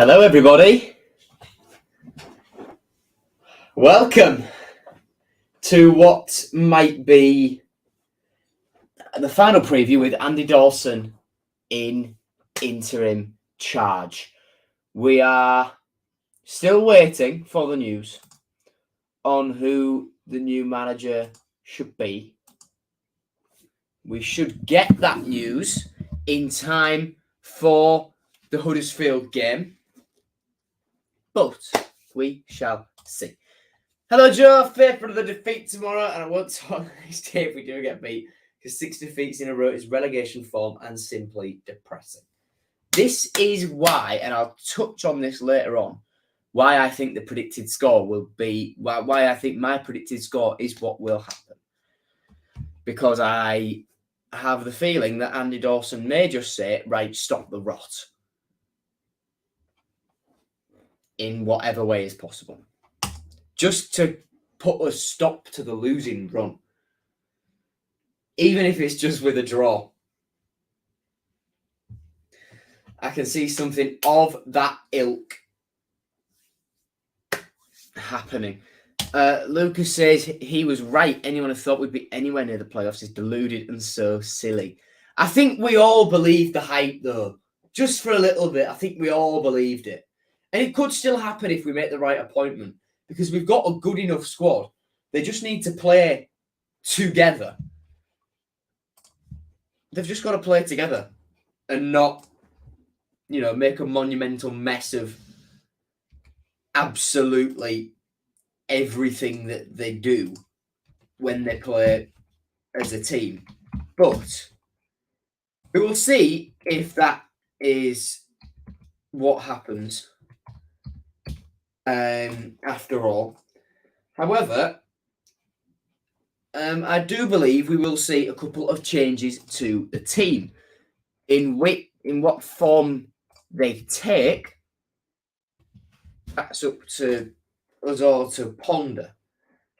Hello, everybody. Welcome to what might be the final preview with Andy Dawson in interim charge. We are still waiting for the news on who the new manager should be. We should get that news in time for the Huddersfield game, but we shall see. Hello, Joe. Faithful to the defeat tomorrow, and I won't talk next day if we do get beat, because 6 defeats in a row is relegation form and simply depressing. This is why, and I'll touch on this later on, why I think the predicted score will be, why I think my predicted score is what will happen. Because I have the feeling that Andy Dawson may just say, right, stop the rot. In whatever way is possible. Just to put a stop to the losing run. Even if it's just with a draw. I can see something of that ilk happening. Lucas says he was right. Anyone who thought we'd be anywhere near the playoffs is deluded and so silly. I think we all believed the hype, though. Just for a little bit, I think we all believed it. And it could still happen if we make the right appointment. Because we've got a good enough squad. They just need to play together. They've just got to play together. And not, make a monumental mess of absolutely everything that they do when they play as a team. But we will see if that is what happens. After all. However, I do believe we will see a couple of changes to the team. In what form they take, that's up to us all to ponder.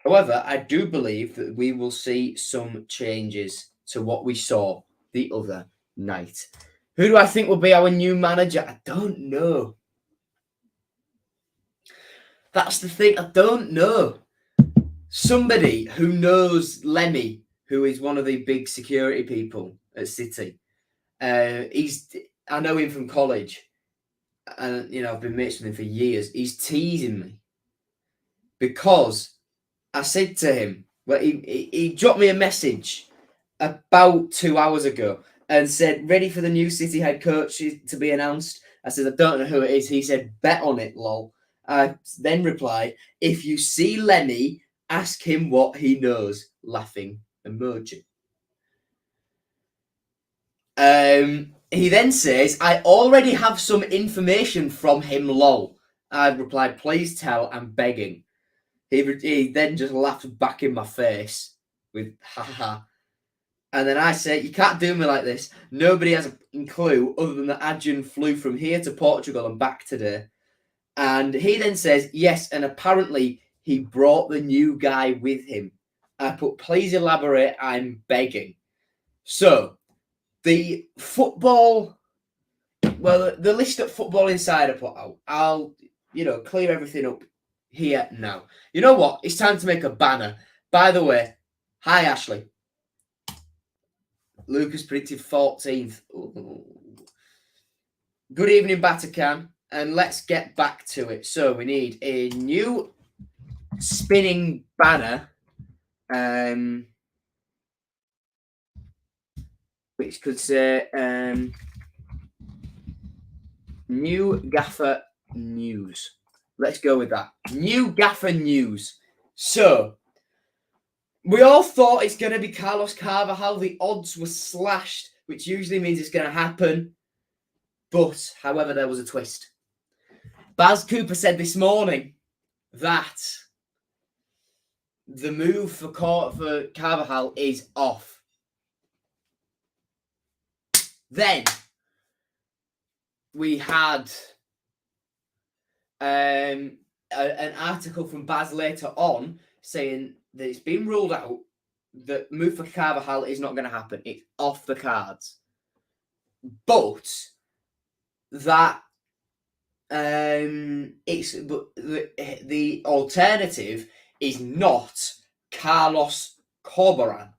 However, I do believe that we will see some changes to what we saw the other night. Who do I think will be our new manager? I don't know. That's the thing. I don't know. Somebody who knows Lemmy, who is one of the big security people at City. I know him from college, and I've been mates with him for years. He's teasing me because I said to him, well, he dropped me a message about 2 hours ago and said, ready for the new City head coach to be announced. I said, I don't know who it is. He said, bet on it, lol. I then replied, if you see Lemmy, ask him what he knows. Laughing emoji. He then says, I already have some information from him, lol. I replied, please tell, I'm begging. He then just laughed back in my face with haha. And then I say, you can't do me like this. Nobody has a clue other than that Adrian flew from here to Portugal and back today. And he then says, yes, and apparently he brought the new guy with him. I put, please elaborate, I'm begging. So, the list that Football Insider put out, I'll, clear everything up here now. You know what? It's time to make a banner. By the way, hi, Ashley. Lucas predicted 14th. Ooh. Good evening, Batacan. And let's get back to it. So we need a new spinning banner, which could say new gaffer news. Let's go with that. New gaffer news. So we all thought it's going to be Carlos Carvajal. The odds were slashed, which usually means it's going to happen. But, however, there was a twist. Baz Cooper said this morning that the move for Carvajal is off. Then we had an article from Baz later on saying that it's been ruled out that move for Carvajal is not going to happen. It's off the cards. But that But the alternative is not Carlos Corberan,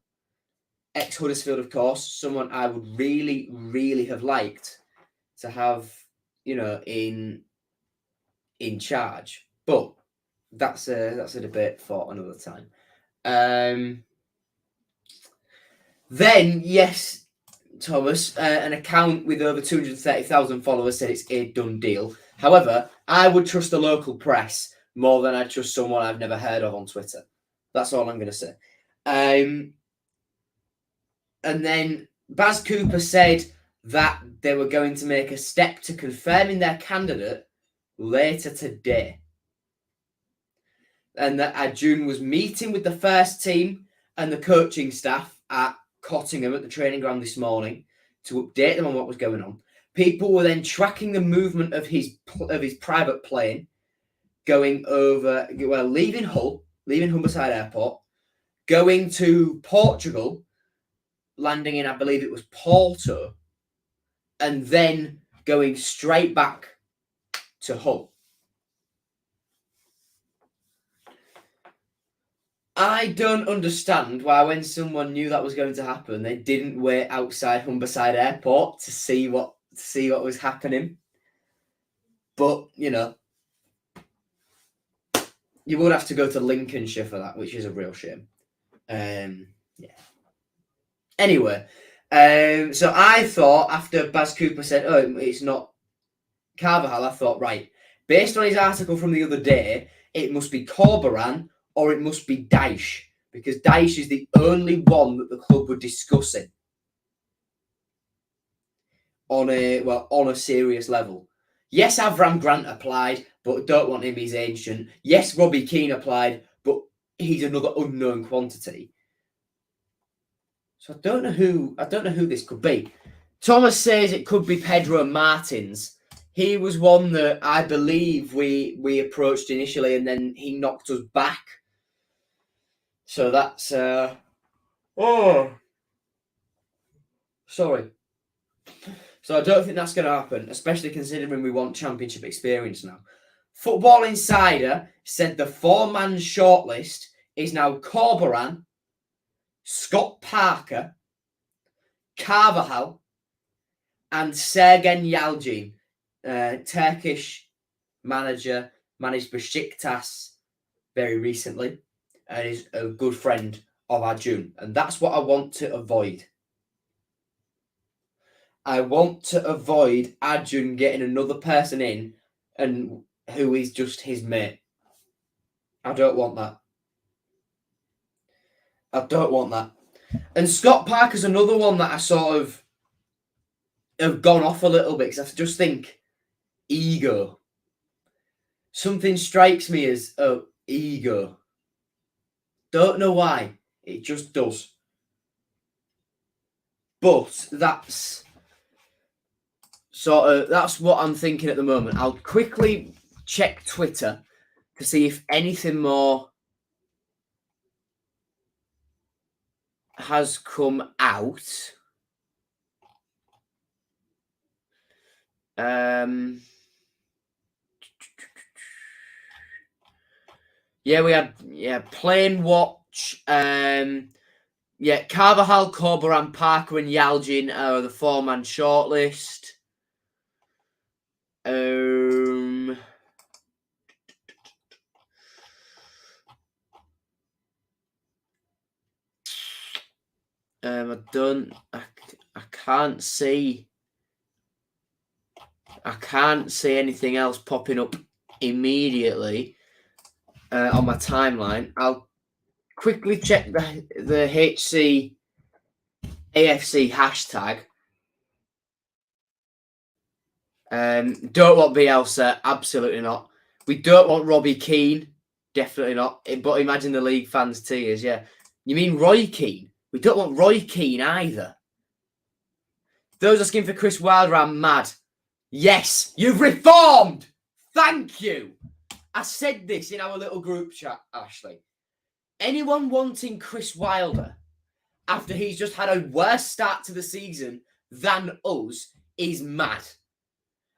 ex-Huddersfield, of course, someone I would really, really have liked to have, in charge. But that's a debate for another time. Then, yes, Thomas, an account with over 230,000 followers said it's a done deal. However, I would trust the local press more than I trust someone I've never heard of on Twitter. That's all I'm going to say. And then Baz Cooper said that they were going to make a step to confirming their candidate later today. And that Ajun was meeting with the first team and the coaching staff at Cottingham at the training ground this morning to update them on what was going on. People were then tracking the movement of his private plane, going over, leaving Hull, leaving Humberside Airport, going to Portugal, landing in, I believe it was Porto, and then going straight back to Hull. I don't understand why, when someone knew that was going to happen, they didn't wait outside Humberside Airport to see what was happening. But you would have to go to Lincolnshire for that, which is a real shame. Yeah. Anyway, so I thought after Baz Cooper said, "Oh, it's not Carvajal," I thought, right, based on his article from the other day, it must be Corberan or it must be Dyche, because Dyche is the only one that the club were discussing on a serious level. Yes, Avram Grant applied, but don't want him, he's ancient. Yes, Robbie Keane applied, but he's another unknown quantity. So I don't know who this could be. Thomas says it could be Pedro Martins. He was one that I believe we approached initially, and then he knocked us back. So that's sorry. So I don't think that's going to happen, especially considering we want championship experience now. Football Insider said the 4-man shortlist is now Corberan, Scott Parker, Carvajal, and Sergen Yalcin, Turkish manager, managed Besiktas very recently, and is a good friend of Ajun. And that's what I want to avoid. I want to avoid Ajun getting another person in and who is just his mate. I don't want that. I don't want that. And Scott Parker's another one that I sort of have gone off a little bit, because I just think ego. Something strikes me as ego. Don't know why. It just does. But that's what I'm thinking at the moment. I'll quickly check Twitter to see if anything more has come out. Yeah, we had Plain Watch. Carvajal, Corberan, Parker, and Yalcin are the 4-man shortlist. I can't see anything else popping up immediately on my timeline. I'll quickly check the HC AFC hashtag. Don't want Bielsa, absolutely not. We don't want Robbie Keane, definitely not. But imagine the league fans' tears, yeah. You mean Roy Keane? We don't want Roy Keane either. Those asking for Chris Wilder are mad. Yes, you've reformed! Thank you! I said this in our little group chat, Ashley. Anyone wanting Chris Wilder after he's just had a worse start to the season than us is mad.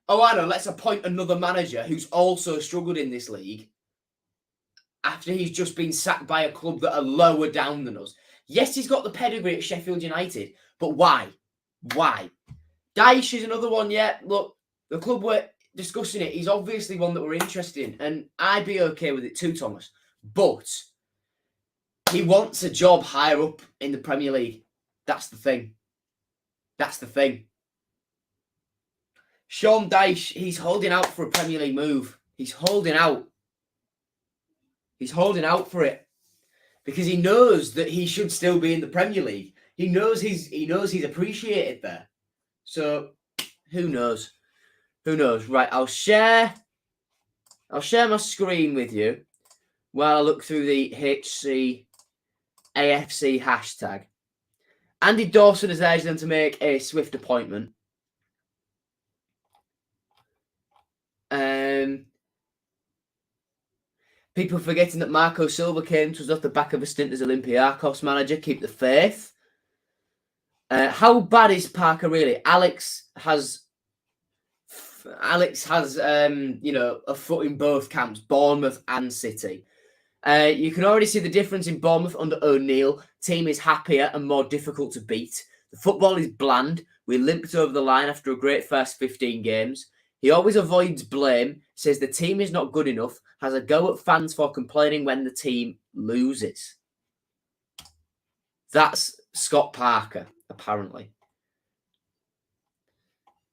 oh, I know, let's appoint another manager who's also struggled in this league after he's just been sacked by a club that are lower down than us. Yes, he's got the pedigree at Sheffield United, but why? Why? Dyche is another one, yeah. Look, the club were discussing it. He's obviously one that we're interested in, and I'd be okay with it too, Thomas. But he wants a job higher up in the Premier League. That's the thing. That's the thing. Sean Dyche, he's holding out for a Premier League move. He's holding out. He's holding out for it because he knows that he should still be in the Premier League. He knows he's appreciated there. So who knows? Who knows? Right, I'll share my screen with you while I look through the HC AFC hashtag. Andy Dawson has urged them to make a swift appointment. People forgetting that Marco Silva came to us off the back of a stint as Olympiacos manager. Keep the faith. How bad is Parker really? Alex has a foot in both camps, Bournemouth and City. You can already see the difference in Bournemouth under O'Neill. Team is happier and more difficult to beat. The football is bland. We limped over the line after a great first 15 games. He always avoids blame, says the team is not good enough, has a go at fans for complaining when the team loses. That's Scott Parker, apparently.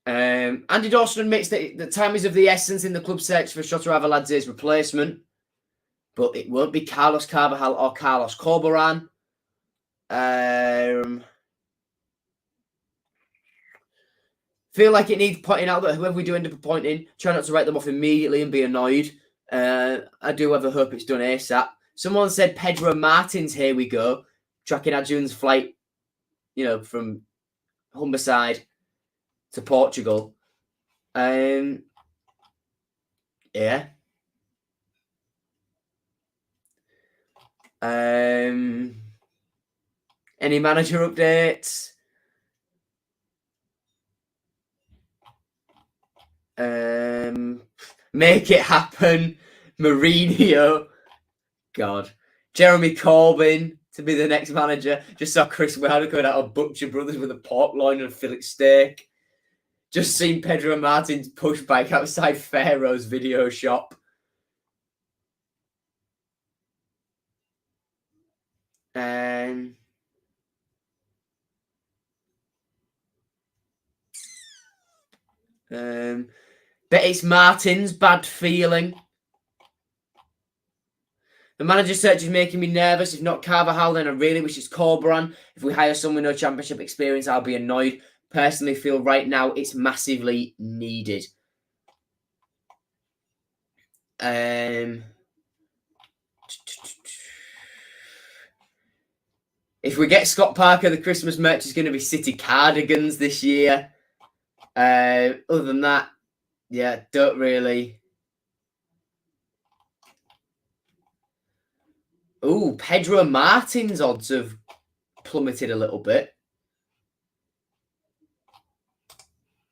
Andy Dawson admits that the time is of the essence in the club search for Shota Avaladze's replacement, but it won't be Carlos Carvajal or Carlos Corberan. Feel like it needs pointing out that whoever we do end up appointing, try not to write them off immediately and be annoyed. I do ever hope it's done ASAP. Someone said Pedro Martins, here we go, tracking Adjun's flight, from Humberside to Portugal. Yeah. Any manager updates? Make it happen. Mourinho. God. Jeremy Corbyn to be the next manager. Just saw Chris Wilder going out of Butcher Brothers with a pork loin and a fillet steak. Just seen Pedro Martins push bike outside Pharaoh's video shop. But it's Martin's bad feeling. The manager search is making me nervous. If not Carvajal, then I really wish it's Corberan. If we hire someone with no championship experience, I'll be annoyed. Personally feel right now it's massively needed. If we get Scott Parker, the Christmas merch is going to be City cardigans this year. Other than that, yeah, don't really. Ooh, Pedro Martins odds have plummeted a little bit.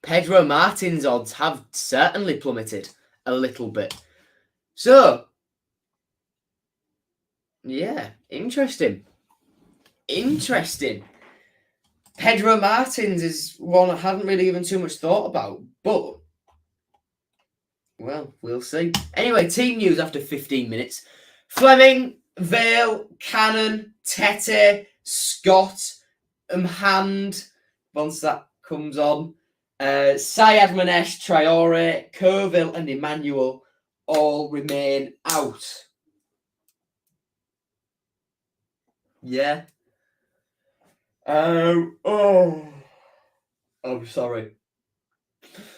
Pedro Martins odds have certainly plummeted a little bit. So, yeah, interesting. Pedro Martins is one I hadn't really given too much thought about, but, well, we'll see. Anyway, team news after 15 minutes. Fleming, Vale, Cannon, Tete, Scott, Hand, once that comes on. Syed Manesh, Traore, Kerville and Emmanuel all remain out. Yeah. Sorry.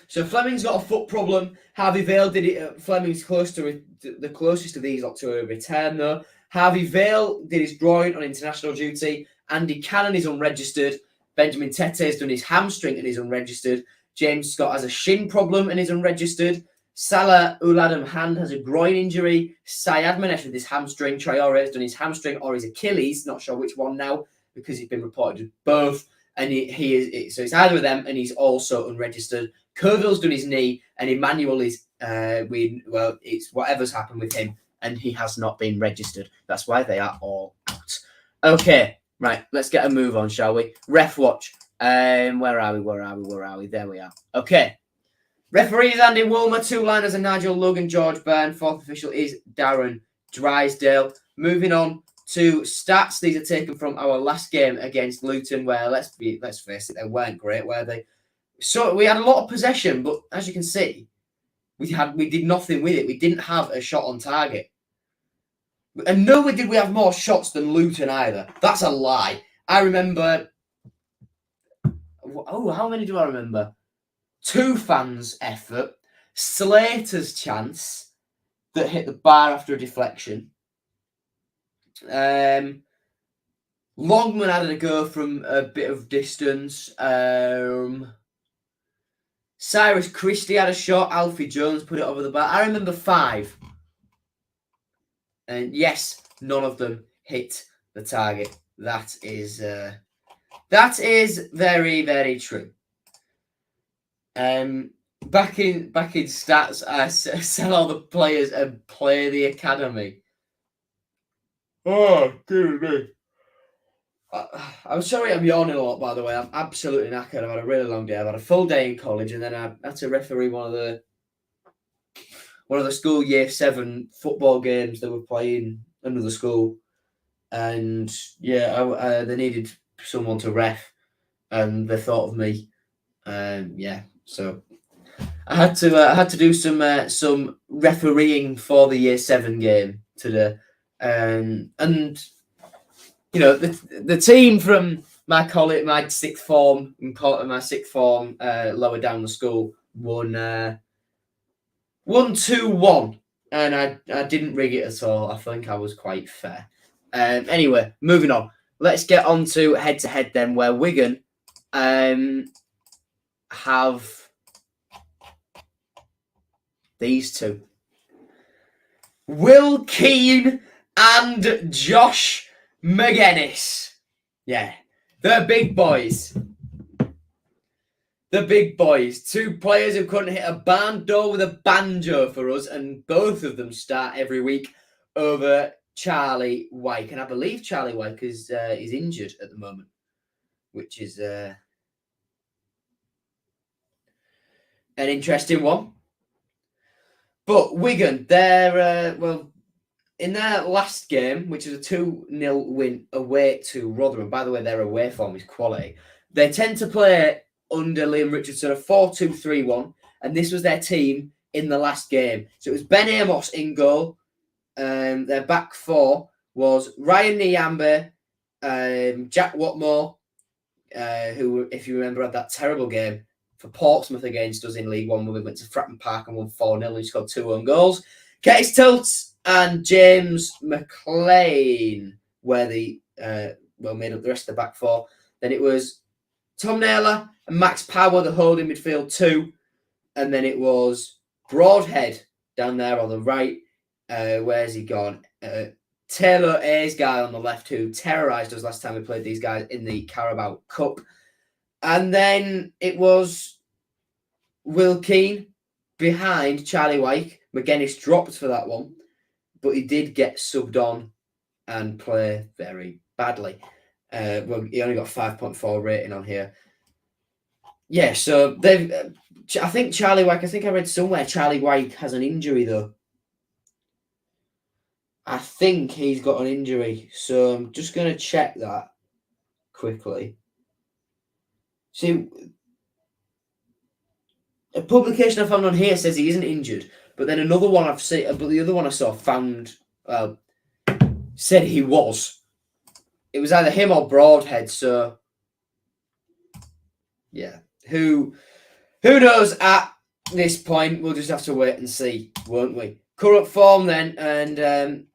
So Fleming's got a foot problem. Harvey Vale did it. Fleming's close to the closest of these lot to a return, though. Harvey Vale did his groin on international duty. Andy Cannon is unregistered. Benjamin Tete has done his hamstring and is unregistered. James Scott has a shin problem and is unregistered. Salah Uladam Hand has a groin injury. Syed Manesh with his hamstring. Traore has done his hamstring or his Achilles. Not sure which one now because he's been reported as both. and he is. So it's either of them, and he's also unregistered. Kerville's done his knee, and Emmanuel is. It's whatever's happened with him, and he has not been registered. That's why they are all out. Okay, right. Let's get a move on, shall we? Ref watch. Where are we? There we are. Okay. Referees Andy Woolmer, 2 liners and Nigel Logan, George Byrne. 4th official is Darren Drysdale. Moving on to stats. These are taken from our last game against Luton, where let's face it, they weren't great, were they? So we had a lot of possession, but as you can see, we did nothing with it. We didn't have a shot on target. And nowhere did we have more shots than Luton either. That's a lie. I remember. Oh, how many do I remember? 2 fans' effort, Slater's chance that hit the bar after a deflection. Longman had a go from a bit of distance. Cyrus Christie had a shot. Alfie Jones put it over the bar. I remember 5. And yes, none of them hit the target. That is very, very true. Back in stats, I sell all the players and play the academy. Oh, goodness me. I'm sorry I'm yawning a lot, by the way. I'm absolutely knackered. I've had a really long day. I've had a full day in college, and then I had to referee one of the school year 7 football games that were playing another school. And yeah, they needed someone to ref, and they thought of me. So I had to do some refereeing for the year 7 game today, and you know the team from my college, my sixth form, lower down the school won 2-1, and I didn't rig it at all. I think I was quite fair. Anyway, moving on. Let's get on to head to head then, where Wigan have these 2. Will Keane and Josh McGuinness. Yeah, the big boys. The big boys. 2 players who couldn't hit a barn door with a banjo for us, and both of them start every week over Charlie Wyke. And I believe Charlie Wyke is injured at the moment, which is an interesting one. But Wigan, they're in their last game, which is a 2-0 win away to Rotherham. By the way, their away form is quality. They tend to play under Liam Richardson a 4-2-3-1, and this was their team in the last game. So it was Ben Amos in goal. Their back 4 was Ryan Nyambe, Jack Watmore, who, if you remember, had that terrible game for Portsmouth against us in League One when we went to Fratton Park and won 4-0 and scored 2 own goals. Curtis Tilts and James McLean were made up the rest of the back 4. Then it was Tom Naylor and Max Power, the holding midfield 2. And then it was Broadhead down there on the right. Where's he gone? Taylor Ayes guy on the left, who terrorised us last time we played these guys in the Carabao Cup. And then it was Will Keane behind Charlie Wyke. McGuinness dropped for that one, but he did get subbed on and play very badly. He only got 5.4 rating on here. Yeah, so they've. I think Charlie Wyke. I think I read somewhere Charlie Wyke has an injury though. I think he's got an injury, so I'm just going to check that quickly. See, a publication I found on here says he isn't injured, but then another one I've seen, but the other one I saw said he was. It was either him or Broadhead, so yeah. Who knows at this point? We'll just have to wait and see, won't we? Current form then, and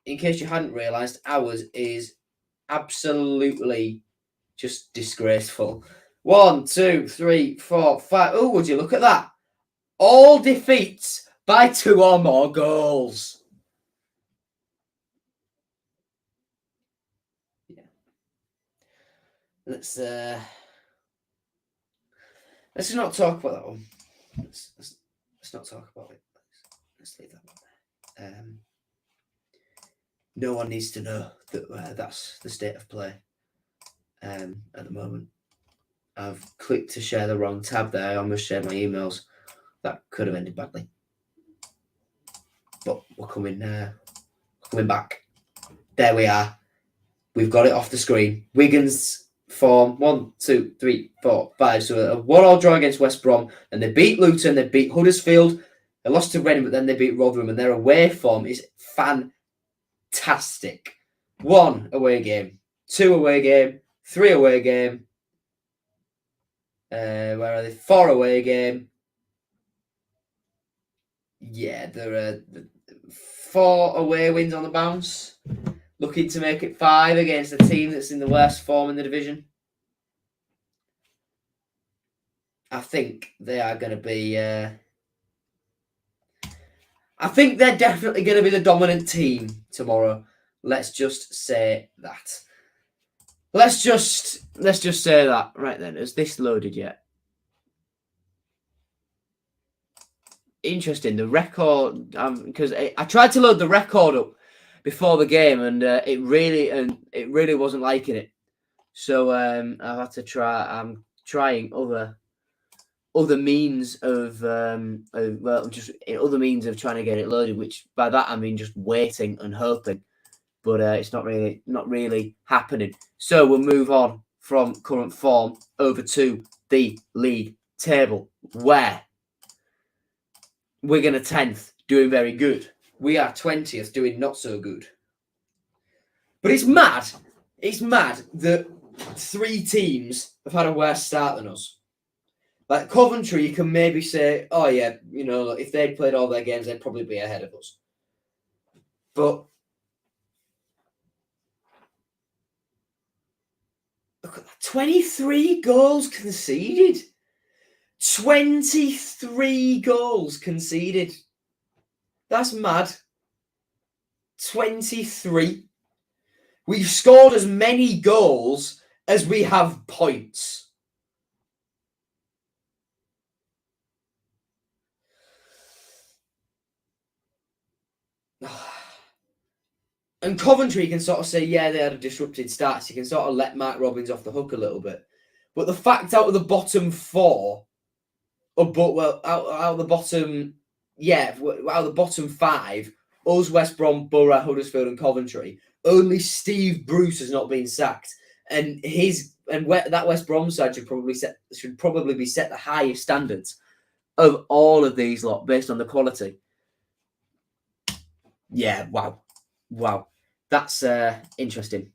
in case you hadn't realised, ours is absolutely just disgraceful. 1, 2, 3, 4, 5. Oh, would you look at that? All defeats by 2 or more goals. Yeah. Let's Let's just not talk about that one. Let's not talk about it. Let's leave that one there. No one needs to know that that's the state of play at the moment. I've clicked to share the wrong tab there. I almost shared my emails. That could have ended badly. But we're coming back. There we are. We've got it off the screen. Wigan's form 1, 2, 3, 4, 5. So a 1-1 draw against West Brom, and they beat Luton, they beat Huddersfield, they lost to Reading, but then they beat Rotherham, and their away form is fantastic. 1 away game, 2 away game, 3 away game. Where are they? 4 away game. Yeah, there are 4 away wins on the bounce. Looking to make it 5 against a team that's in the worst form in the division. I think they are going to be... I think they're definitely going to be the dominant team tomorrow. Let's just say that. Let's just say that. Right then, is this loaded yet? Interesting. The record, because I tried to load the record up before the game, and it really wasn't liking it. So I've had to try. I'm trying other means of other means of trying to get it loaded. Which by that I mean just waiting and hoping, but it's not really happening. So we'll move on from current form over to the league table, where Wigan are 10th, doing very good. We are 20th, doing not so good. But it's mad. It's mad that 3 teams have had a worse start than us. Like Coventry, you can maybe say, oh yeah, if they'd played all their games, they'd probably be ahead of us. But look at that. 23 goals conceded. 23 goals conceded. That's mad. 23. We've scored as many goals as we have points. And Coventry can sort of say, yeah, they had a disrupted start. So you can sort of let Mark Robbins off the hook a little bit. But the fact out of the bottom 4, out of the bottom 5, us, West Brom, Borough, Huddersfield, and Coventry, only Steve Bruce has not been sacked, and that West Brom side should probably be set the highest standards of all of these lot based on the quality. Yeah, wow, that's interesting.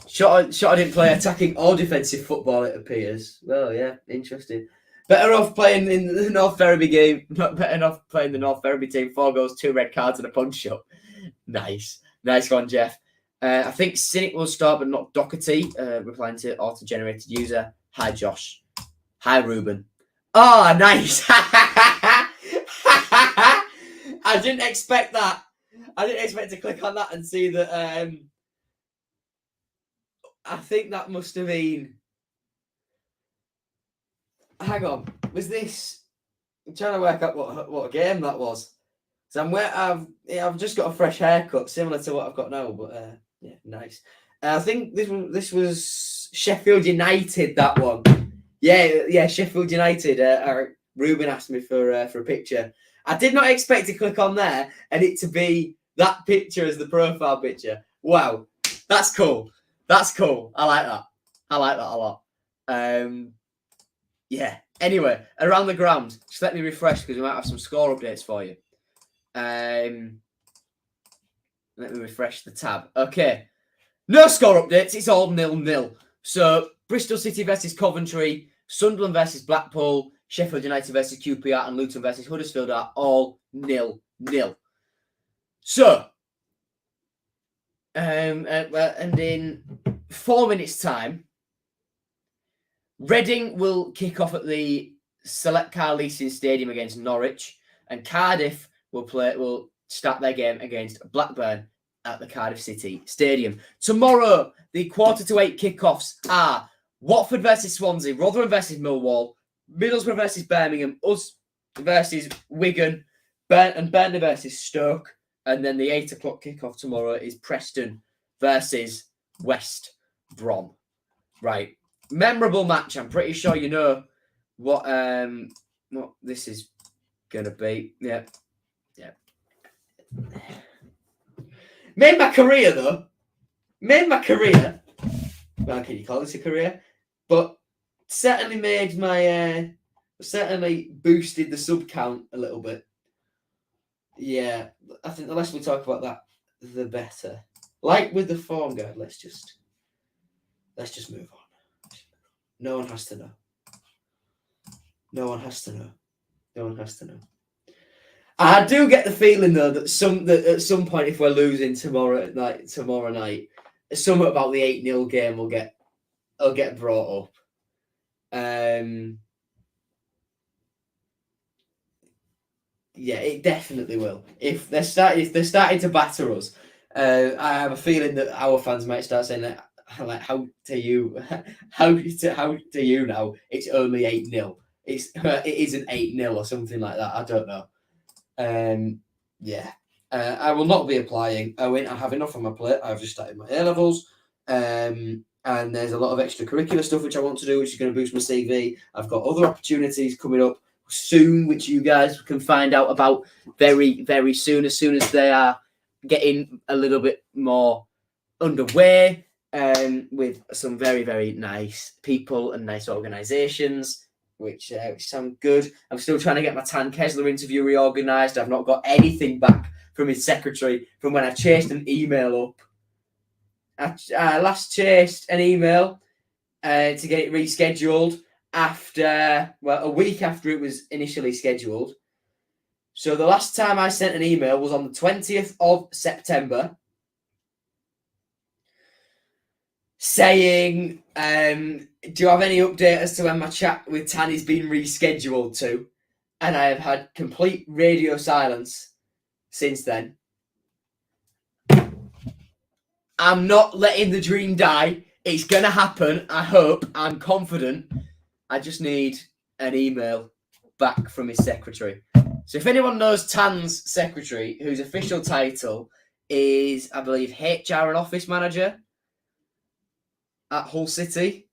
Shot didn't play attacking or defensive football, it appears. Well, yeah, interesting. Better off playing in the North Ferriby game. Not better off playing the North Ferriby team. 4 goals, 2 red cards, and a punch up. Nice one, Jeff. I think Cynic will start, but not Doherty. Replying to auto-generated user. Hi, Josh. Hi, Ruben. Oh, nice. I didn't expect that. I didn't expect to click on that and see that. I think that must have been. Hang on, was this? I'm trying to work out what game that was. So I've just got a fresh haircut, similar to what I've got now, but yeah, nice. I think this was Sheffield United. That one, yeah, Sheffield United. Ruben asked me for a picture. I did not expect to click on there and it to be that picture as the profile picture. Wow, that's cool. I like that a lot. Yeah. Anyway, around the ground, just let me refresh because we might have some score updates for you. Let me refresh the tab. Okay. No score updates. It's all 0-0. So Bristol City versus Coventry, Sunderland versus Blackpool, Sheffield United versus QPR, and Luton versus Huddersfield are all 0-0. So, and in 4 minutes' time, Reading will kick off at the Select Car Leasing Stadium against Norwich, and Cardiff will start their game against Blackburn at the Cardiff City Stadium. Tomorrow, the 7:45 kickoffs are Watford versus Swansea, Rotherham versus Millwall, Middlesbrough versus Birmingham, us versus Wigan, Burnley versus Stoke, and then the 8 o'clock kickoff tomorrow is Preston versus West Brom. Right, memorable match. I'm pretty sure you know what this is gonna be. Yeah. Made my career though. Well, can you call this a career? But certainly made my certainly boosted the sub count a little bit. Yeah, I think the less we talk about that, the better. Like with the form guide, let's just move on. No one has to know. No one has to know. I do get the feeling though that at some point, if we're losing tomorrow night, something about the 8-0 game will get brought up. Yeah, it definitely will. If they're starting to batter us, I have a feeling that our fans might start saying that, like, how do you now? It's only 8-0. It isn't 8-0 or something like that. I don't know. Yeah. I will not be applying. I have enough on my plate. I've just started my A-levels. And there's a lot of extracurricular stuff which I want to do, which is going to boost my CV. I've got other opportunities coming up soon, which you guys can find out about very, very soon, as they are getting a little bit more underway, with some very, very nice people and nice organisations, which sound good. I'm still trying to get my Tan Kessler interview reorganised. I've not got anything back from his secretary from when I chased an email up. I last chased an email to get it rescheduled a week after it was initially scheduled. So the last time I sent an email was on the 20th of September saying, do you have any update as to when my chat with Tanny's been rescheduled to? And I have had complete radio silence since then. I'm not letting the dream die. It's going to happen. I hope. I'm confident. I just need an email back from his secretary. So if anyone knows Tan's secretary, whose official title is, I believe, HR and office manager at Hull City.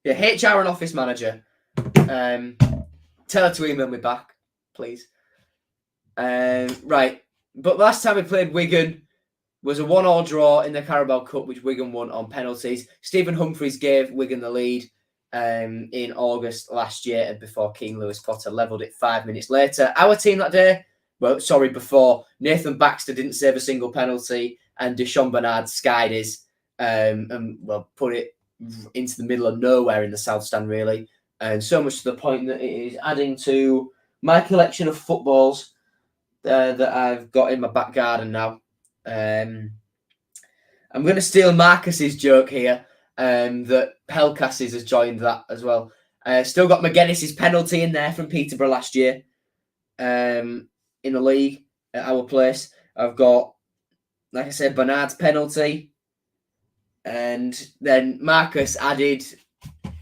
Yeah, HR and office manager. Tell her to email me back, please. Right. But last time we played Wigan was a 1-1 draw in the Carabao Cup, which Wigan won on penalties. Stephen Humphreys gave Wigan the lead in August last year before King Lewis Potter levelled it 5 minutes later. Our team that day, before, Nathan Baxter didn't save a single penalty and Deshaun Bernard skied his and put it into the middle of nowhere in the South Stand, really. And so much to the point that it is adding to my collection of footballs that I've got in my back garden now. I'm going to steal Marcus's joke here, that Pelcassis has joined that as well. Still got McGuinness's penalty in there from Peterborough last year in the league at our place. I've got, like I said, Bernard's penalty. And then Marcus added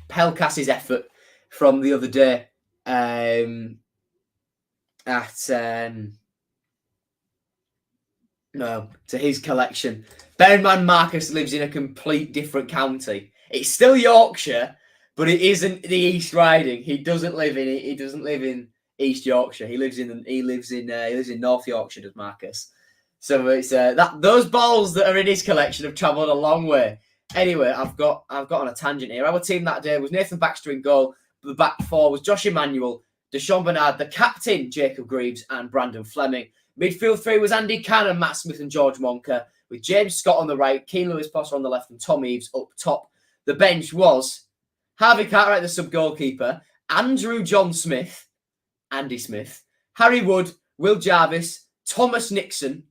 Pelcassis' effort from the other day to his collection. Bear in mind, Marcus lives in a complete different county. It's still Yorkshire, but it isn't the East Riding. He doesn't live in East Yorkshire. He lives in North Yorkshire, does Marcus. So it's those balls that are in his collection have travelled a long way. Anyway, I've got on a tangent here. Our team that day was Nathan Baxter in goal. The back four was Josh Emmanuel, Deshaun Bernard, the captain, Jacob Greaves, and Brandon Fleming. Midfield three was Andy Cannon, Matt Smith, and George Monker, with James Scott on the right, Keane Lewis Potter on the left, and Tom Eaves up top. The bench was Harvey Cartwright, the sub-goalkeeper, Andrew John Smith, Andy Smith, Harry Wood, Will Jarvis, Tom Nixon,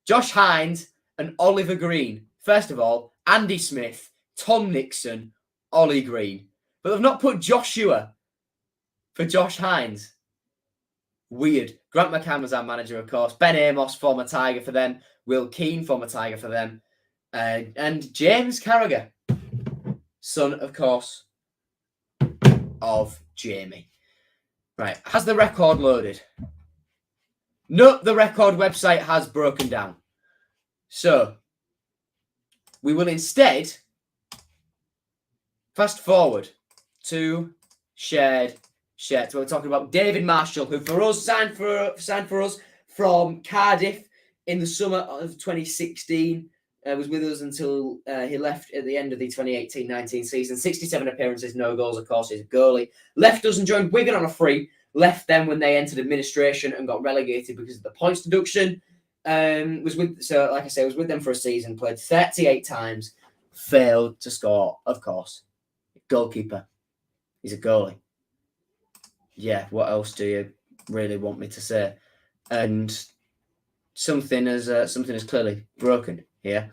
Josh Hines, and Oliver Green. First of all, Andy Smith, Tom Nixon, Ollie Green. But they've not put Joshua for Josh Hines. Weird. Grant McCann was our manager, of course. Ben Amos, former Tiger for them. Will Keane, former Tiger for them. And James Carragher, son, of course, of Jamie. Right, has the record loaded? No, the record website has broken down. So, we will instead fast forward to shared. So we're talking about David Marshall, who for us signed for us from Cardiff in the summer of 2016. Was with us until he left at the end of the 2018-19 season. 67 appearances, no goals, of course. He's a goalie. Left us and joined Wigan on a free. Left them when they entered administration and got relegated because of the points deduction. Was with them for a season. Played 38 times. Failed to score, of course. Goalkeeper. He's a goalie. Yeah, what else do you really want me to say? And something is clearly broken here,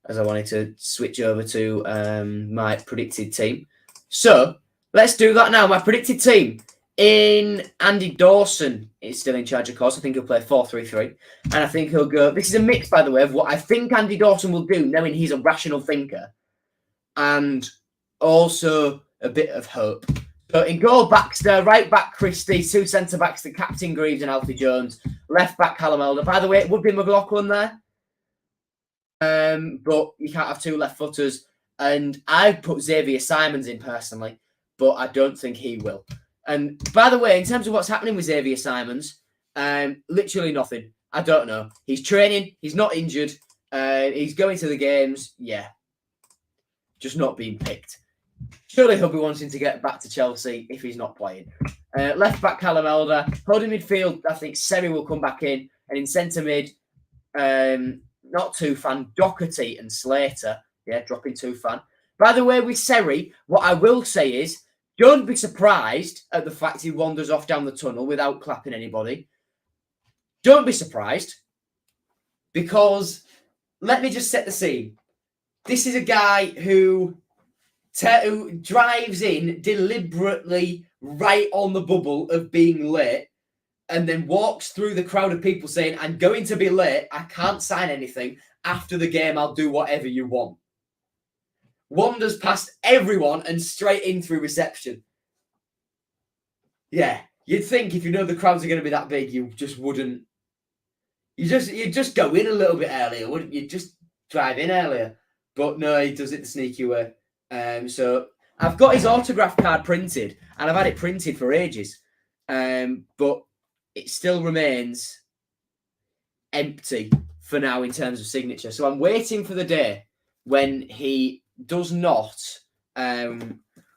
as I wanted to switch over to my predicted team. So let's do that now. My predicted team in Andy Dawson is still in charge, of course. I think he'll play 4-3-3, and I think he'll go. This is a mix, by the way, of what I think Andy Dawson will do, knowing he's a rational thinker, and also a bit of hope. So in goal, Baxter. Right back, Christie. Two centre backs, the captain Greaves and Alfie Jones. Left back, Callum Elder. By the way, it would be McLaughlin there. But you can't have two left footers. And I've put Xavier Simons in personally, but I don't think he will. And by the way, in terms of what's happening with Xavier Simons, literally nothing. I don't know. He's training. He's not injured. He's going to the games. Yeah. Just not being picked. Surely he'll be wanting to get back to Chelsea if he's not playing. Left back, Callum Elder. Holding midfield, I think Seri will come back in. And in centre mid, not Tufan, Doherty and Slater. Yeah, dropping Tufan. By the way, with Seri, what I will say is, don't be surprised at the fact he wanders off down the tunnel without clapping anybody. Don't be surprised. Because, let me just set the scene. This is a guy who drives in deliberately right on the bubble of being late and then walks through the crowd of people saying, I'm going to be late, I can't sign anything. After the game, I'll do whatever you want. Wanders past everyone and straight in through reception. Yeah, you'd think if you know the crowds are going to be that big, you just wouldn't. You'd just go in a little bit earlier, wouldn't you? Just drive in earlier. But no, he does it the sneaky way. So I've got his autograph card printed, and I've had it printed for ages, but it still remains empty for now in terms of signature. So I'm waiting for the day when he does not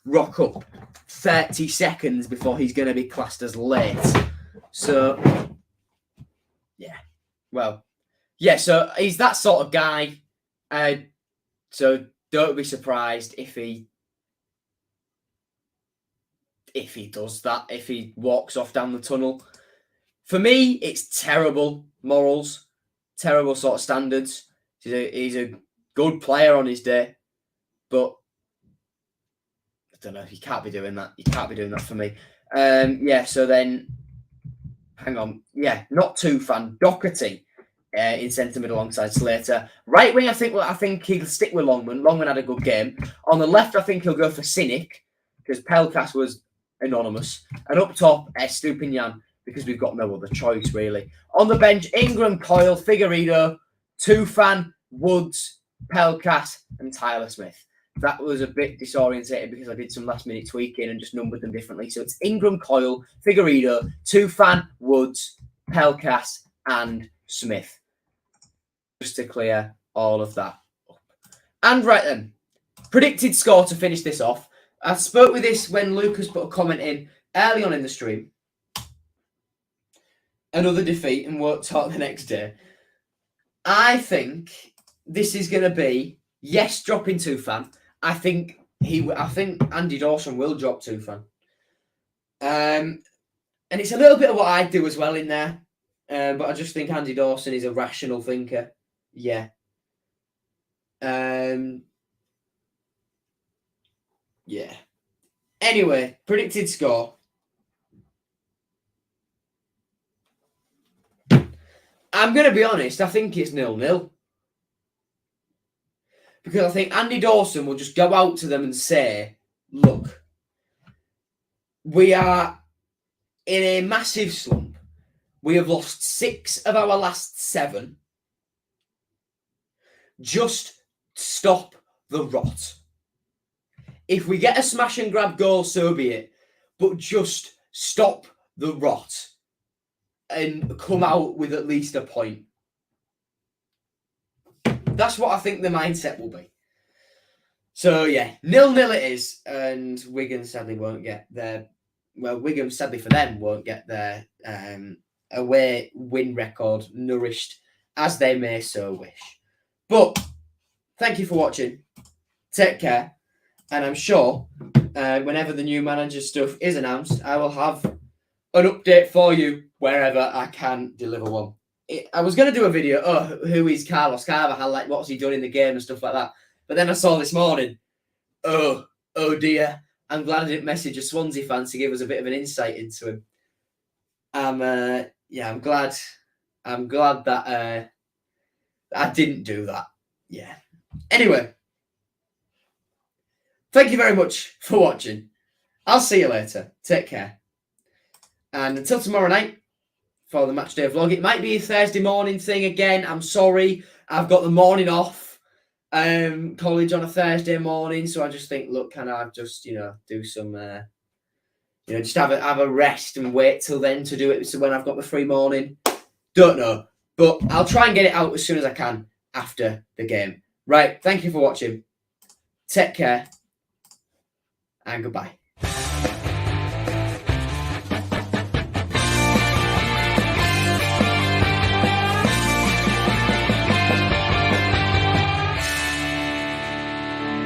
rock up 30 seconds before he's going to be classed as late. So, yeah. Well, yeah, so he's that sort of guy. So don't be surprised if he does that, if he walks off down the tunnel. For me, it's terrible morals, terrible sort of standards. He's a good player on his day, but I don't know. You can't be doing that. You can't be doing that for me. Yeah, so then, hang on. Yeah, not Tufan, Doherty. In centre mid alongside Slater. Right wing, I think he'll stick with Longman. Longman had a good game. On the left, I think he'll go for Cynic because Pelkas was anonymous. And up top, Estupinian because we've got no other choice really. On the bench, Ingram, Coyle, Figueiredo, Tufan, Woods, Pelkas, and Tyler Smith. That was a bit disorientated because I did some last minute tweaking and just numbered them differently. So it's Ingram, Coyle, Figueiredo, Tufan, Woods, Pelkas, and Smith. Just to clear all of that up. And right then, predicted score to finish this off. I spoke with this when Lucas put a comment in early on in the stream. Another defeat and won't talk the next day. I think this is going to be, yes, dropping Tufan. I think Andy Dawson will drop Tufan. And it's a little bit of what I do as well in there. But I just think Andy Dawson is a rational thinker. Yeah. Yeah. Anyway, predicted score. I'm going to be honest, I think it's 0-0. Because I think Andy Dawson will just go out to them and say, look, We are in a massive slump. We have lost 6 of our last 7. Just stop the rot. If we get a smash and grab goal, so be it. But just stop the rot and come out with at least a point. That's what I think the mindset will be. So, yeah, 0-0 it is. And Wigan sadly won't get their... Well, Wigan, sadly for them, won't get their away win record nourished as they may so wish. But thank you for watching. Take care. And I'm sure whenever the new manager stuff is announced, I will have an update for you wherever I can deliver one. I was going to do a video, who is Carlos Carvajal, like what's he done in the game and stuff like that. But then I saw this morning, oh dear, I'm glad I didn't message a Swansea fan to give us a bit of an insight into him. I'm glad that I didn't do that. Yeah. Anyway, thank you very much for watching. I'll see you later. Take care. And until tomorrow night for the Matchday vlog. It might be a Thursday morning thing again. I'm sorry. I've got the morning off. College on a Thursday morning. So I just think, look, can I just, do some, just have a rest and wait till then to do it. So when I've got the free morning. Don't know. But I'll try and get it out as soon as I can after the game. Right. Thank you for watching. Take care. And goodbye.